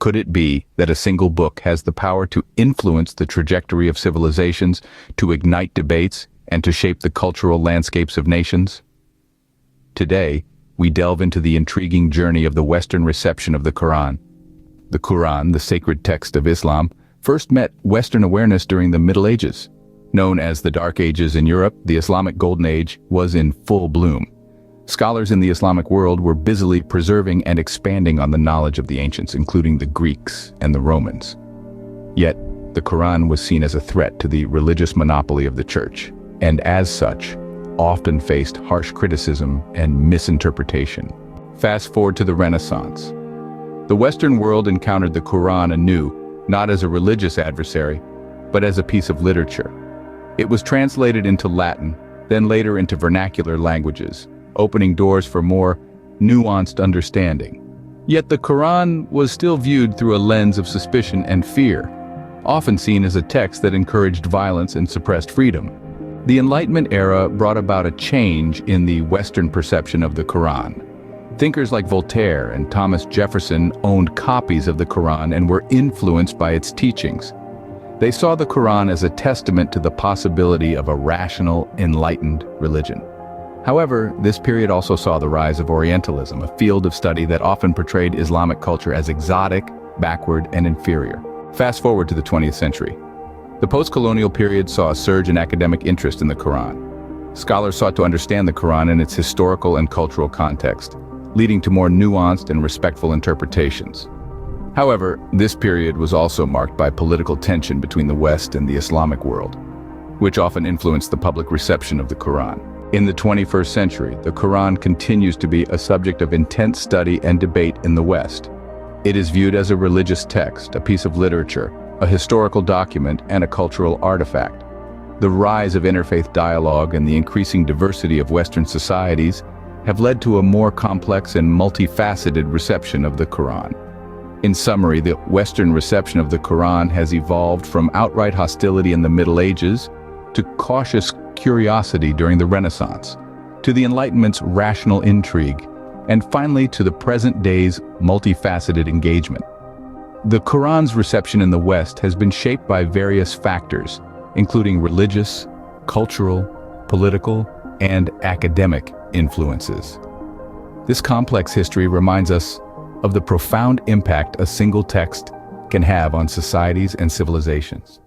Could it be that a single book has the power to influence the trajectory of civilizations, to ignite debates, and to shape the cultural landscapes of nations? Today, we delve into the intriguing journey of the Western reception of the Quran. The Quran, the sacred text of Islam, first met Western awareness during the Middle Ages. Known as the Dark Ages in Europe, the Islamic Golden Age was in full bloom. Scholars in the Islamic world were busily preserving and expanding on the knowledge of the ancients, including the Greeks and the Romans. Yet, the Quran was seen as a threat to the religious monopoly of the Church, and as such, often faced harsh criticism and misinterpretation. Fast forward to the Renaissance. The Western world encountered the Quran anew, not as a religious adversary, but as a piece of literature. It was translated into Latin, then later into vernacular languages, opening doors for more nuanced understanding. Yet the Quran was still viewed through a lens of suspicion and fear, often seen as a text that encouraged violence and suppressed freedom. The Enlightenment era brought about a change in the Western perception of the Quran. Thinkers like Voltaire and Thomas Jefferson owned copies of the Quran and were influenced by its teachings. They saw the Quran as a testament to the possibility of a rational, enlightened religion. However, this period also saw the rise of Orientalism, a field of study that often portrayed Islamic culture as exotic, backward, and inferior. Fast forward to the 20th century. The post-colonial period saw a surge in academic interest in the Quran. Scholars sought to understand the Quran in its historical and cultural context, leading to more nuanced and respectful interpretations. However, this period was also marked by political tension between the West and the Islamic world, which often influenced the public reception of the Quran. In the 21st century, the Quran continues to be a subject of intense study and debate in the West. It is viewed as a religious text, a piece of literature, a historical document, and a cultural artifact. The rise of interfaith dialogue and the increasing diversity of Western societies have led to a more complex and multifaceted reception of the Quran. In summary, the Western reception of the Quran has evolved from outright hostility in the Middle Ages to cautious curiosity during the Renaissance, to the Enlightenment's rational intrigue, and finally to the present day's multifaceted engagement. The Quran's reception in the West has been shaped by various factors, including religious, cultural, political, and academic influences. This complex history reminds us of the profound impact a single text can have on societies and civilizations.